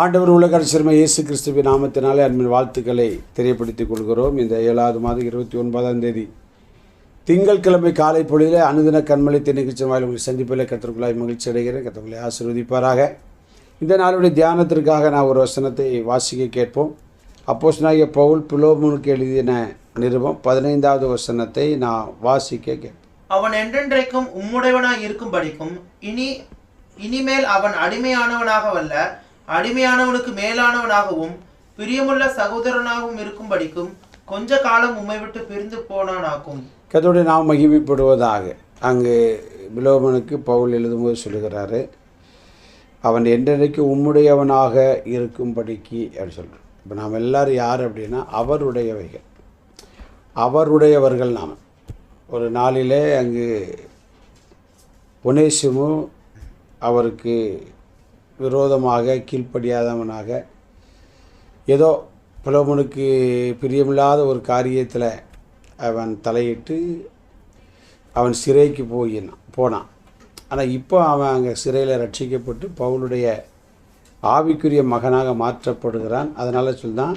ஆண்டவர் உலக ரட்சகர் இயேசு கிறிஸ்துவின் நாமத்தினாலே அன்பின் வாழ்த்துக்களை தெரியப்படுத்திக் கொள்கிறோம். இந்த 7வது மாதம் 29ஆம் தேதி திங்கட்கிழமை காலை பொழுதிலே அனுதின கண்மலை நிகழ்ச்சி வாயில் உங்களை சந்திப்பில் கர்த்தருக்குள்ளாய் மகிழ்ச்சி அடைகிறேன். கர்த்தர்களை ஆசீர்வதிப்பாராக. இந்த நாளுடைய தியானத்திற்காக நான் ஒரு வசனத்தை வாசிக்க கேட்போம். அப்போஸ்தலனாகிய பவுல் பிலோமோனுக்கு எழுதின நிருபம் 15வது வசனத்தை நான் வாசிக்க கேட்பேன். அவன் என்றென்றைக்கும் உம்முடையவனாய் இருக்கும்படிக்கும் இனிமேல் அவன் அடிமையானவனாகவல்ல, அடிமையானவனுக்கு மேலானவனாகவும் பிரியமுள்ள சகோதரனாகவும் இருக்கும்படிக்கும் கொஞ்ச காலம் உம்மை விட்டு பிரிந்து போனானாக்கும். கர்த்தருடைய நாம் மகிமைப்படுவதாக. அங்கு பிலோமோனுக்கு பவுல் எழுதும்போது சொல்லுகிறாரு, அவன் என்றென்றைக்கு உம்முடையவனாக இருக்கும்படிக்கு அப்படின்னு சொல்கிறோம். இப்போ நாம் எல்லோரும் யார் அப்படின்னா அவருடையவர்கள். நாம் ஒரு நாளிலே அங்கு ஒனேசிமு அவருக்கு விரோதமாக கீழ்ப்படியாதவனாக ஏதோ பிலோமோனுக்கு பிரியமில்லாத ஒரு காரியத்தில் அவன் தலையிட்டு அவன் சிறைக்கு போனான். ஆனால் இப்போ அவன் அங்கே சிறையில் ரட்சிக்கப்பட்டு பவுலுடைய ஆவிக்குரிய மகனாக மாற்றப்படுகிறான். அதனால் சொல்லிதான்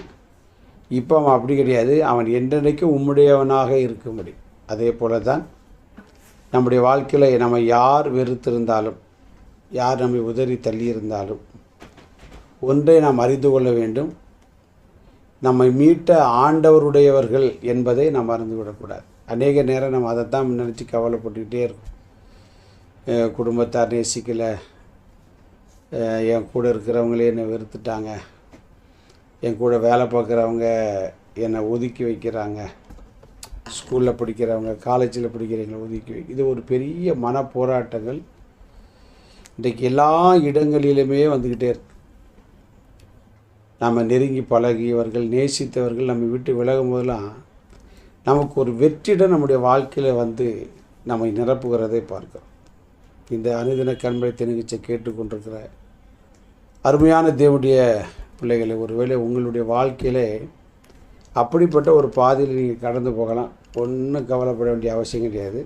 இப்போ அவன் அப்படி கிடையாது, அவன் என்றென்றைக்கும் உம்முடையவனாக இருக்கும்படி. அதே போல தான் நம்முடைய வாழ்க்கையில் நம்ம யார் வெறுத்திருந்தாலும், யார் நம்மை உதறி தள்ளியிருந்தாலும் ஒன்றை நாம் அறிந்து கொள்ள வேண்டும், நம்மை மீட்ட ஆண்டவருடையவர்கள் என்பதை நாம் மறந்து விடக்கூடாது. அநேக நேரம் நம்ம அதைத்தான் நினச்சி கவலைப்பட்டுக்கிட்டே இருக்கோம். குடும்பத்தார் நேசிக்கலை, என் கூட இருக்கிறவங்களே என்னை வெறுத்துட்டாங்க, என் கூட வேலை பார்க்குறவங்க என்னை ஒதுக்கி வைக்கிறாங்க, ஸ்கூலில் படிக்கிறவங்க காலேஜில் படிக்கிறவங்களை ஒதுக்கி இது ஒரு பெரிய மன போராட்டங்கள் இன்றைக்கு எல்லா இடங்களிலுமே வந்துக்கிட்டே இருக்கு. நம்ம நெருங்கி பழகியவர்கள், நேசித்தவர்கள் நம்ம விட்டு விலகும் போதெல்லாம் நமக்கு ஒரு வெற்றிடம் நம்முடைய வாழ்க்கையில் வந்து நம்மை நிரப்புகிறதை பார்க்கிறோம். இந்த அனுதின கண்மலை நிகழ்ச்சியை கேட்டுக்கொண்டிருக்கிற அருமையான தேவனுடைய பிள்ளைகளை, ஒருவேளை உங்களுடைய வாழ்க்கையிலே அப்படிப்பட்ட ஒரு பாதையில் நீங்கள் கடந்து போகலாம். ஒன்றும் கவலைப்பட வேண்டிய அவசியம் கிடையாது.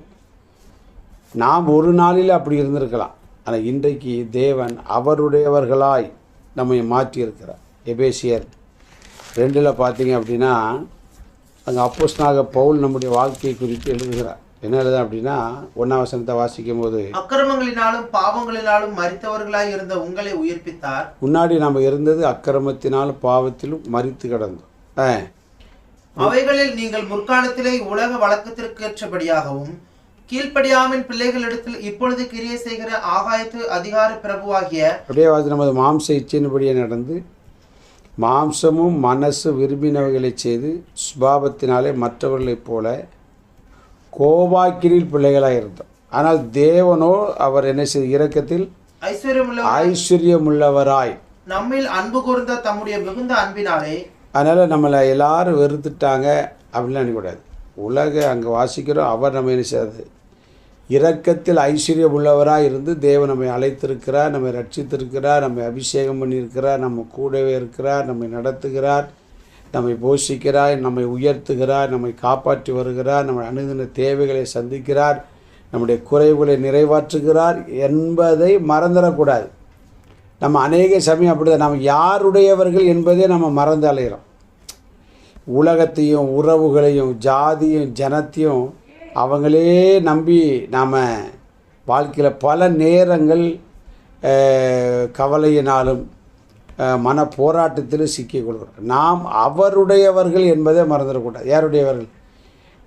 நாம் ஒரு நாளில் அப்படி இருந்திருக்கலாம். ஆனால் இன்றைக்கு தேவன் அவருடையவர்களாய் நம்மை மாற்றியிருக்கிறார். எபேசியர் 2 பார்த்தீங்க அப்படின்னா அங்கே அப்போஸ்தலனாகிய பவுல் நம்முடைய வாழ்க்கையை குறித்து எழுதுகிறார். என்ன எழுத அப்படின்னா 1ஆம் வசனத்தை வாசிக்கும் போது, அக்கிரமங்களினாலும் பாவங்களினாலும் மரித்தவர்களாய் இருந்த உங்களை உயிர்ப்பித்தார். முன்னாடி நம்ம இருந்தது அக்கிரமத்தினாலும் பாவத்திலும் மரித்து கிடந்தோம். அவைகளில் நீங்கள் முற்காலத்திலே உலக வழக்கத்திற்கேற்றபடியாகவும் கீழ்ப்படியாமின் பிள்ளைகளிடத்தில் இப்பொழுது கிரியை செய்கிற ஆகாயத்து அதிகார பிரபுவாகிய அப்படியே நமது மாம்ச இச்சையின்படியே நடந்து மாம்சமும் மனசு விரும்பினவைகளை செய்து சுபாவத்தினாலே மற்றவர்களைப் போல கோபாக்கினில் பிள்ளைகளாக இருந்தோம். ஆனால் தேவனோ அவர் என்ன செய்த இரக்கத்தில் ஐஸ்வர்யமுள்ளவராய் நம்மில் அன்பு கூர்ந்த தம்முடைய மிகுந்த அன்பினாலே. அதனால் நம்மளை எல்லாரும் வெறுத்துட்டாங்க அப்படின்லாம் நினைக்கக்கூடாது. உலக அங்கே வாசிக்கிறோம், அவர் நம்ம என்ன செய்யாது இரக்கத்தில் ஐஸ்வர்யம் உள்ளவராக இருந்து தேவன் நம்மை அழைத்திருக்கிறார், நம்மை ரட்சித்திருக்கிறார், நம்மை அபிஷேகம் பண்ணியிருக்கிறார், நம்ம கூடவே இருக்கிறார், நம்மை நடத்துகிறார், நம்மை போஷிக்கிறார், நம்மை உயர்த்துகிறார், நம்மை காப்பாற்றி வருகிறார், நம்ம அணுதின தேவைகளை சந்திக்கிறார், நம்முடைய குறைவுகளை நிறைவாற்றுகிறார் என்பதை மறந்துடக்கூடாது. நம்ம அநேக சமயம் அப்படி தான், நம்ம யாருடையவர்கள் என்பதே நம்ம மறந்து அலைகிறோம். உலகத்தையும் உறவுகளையும் ஜாதியும் ஜனத்தையும் அவங்களே நம்பி நாம் வாழ்க்கையில் பல நேரங்கள் கவலையினாலும் மன போராட்டத்திலும் சிக்கிக்கொள்கிறோம். நாம் அவருடையவர்கள் என்பதை மறந்துடக்கூடாது. யாருடையவர்கள்?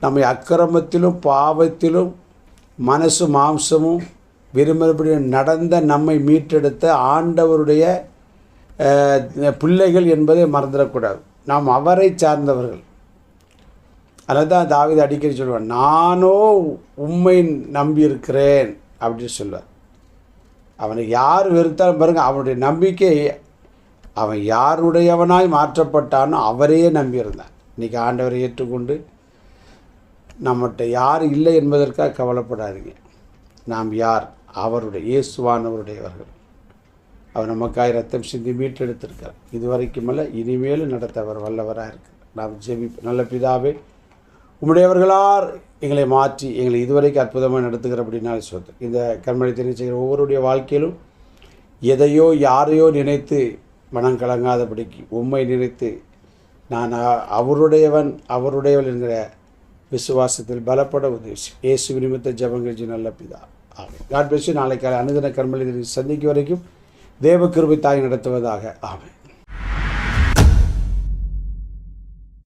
நம்மை அக்கிரமத்திலும் பாவத்திலும் மனசு மாம்சமும் விரும்பப்படி நடந்த நம்மை மீட்டெடுத்த ஆண்டவருடைய பிள்ளைகள் என்பதை மறந்துடக்கூடாது. நாம் அவரை சார்ந்தவர்கள். அதனால தான் தாவீது அடிக்கடி சொல்லுவார், நானோ உம்மை நம்பியிருக்கிறேன் அப்படின்னு சொல்லுவார். அவனை யார் வெறுத்தாலும் பாருங்கள், அவனுடைய நம்பிக்கை அவன் யாருடையவனாய் மாற்றப்பட்டானோ அவரையே நம்பியிருந்தான். இன்றைக்கி ஆண்டவரை ஏற்றுக்கொண்டு நம்மகிட்ட யார் இல்லை என்பதற்காக கவலைப்படாதீங்க. நாம் யார்? அவருடைய இயேசுவானவருடையவர்கள். அவர் நமக்காக ரத்தம் சிந்தி மீட்டெடுத்திருக்கிறார். இதுவரைக்கும் அல்ல, இனிமேலும் நடத்த அவர் வல்லவராக இருக்கிறார். நாம் ஜெபிப்போம். நல்ல பிதாவே, உம்முடையவர்களார் எங்களை மாற்றி எங்களை இதுவரைக்கும் அற்புதமாக நடத்துகிற அப்படின்னாலும் சொத்து. இந்த கண்மலை தெரிவிச்சுக்கிற ஒவ்வொருடைய வாழ்க்கையிலும் எதையோ யாரையோ நினைத்து மனம் கலங்காதபடிக்கு உம்மை நினைத்து நான் அவருடையவன் அவருடையவள் என்கிற விசுவாசத்தில் பலப்பட உதவி இயேசு நிமித்த ஜெபங்கள் நல்ல பிதா. ஆமென். God bless you. நாளை காலை அனுதின கர்மலில் சந்திக்கும் வரைக்கும் தேவ கிருபை தாய் நடத்துவதாக. ஆமென்.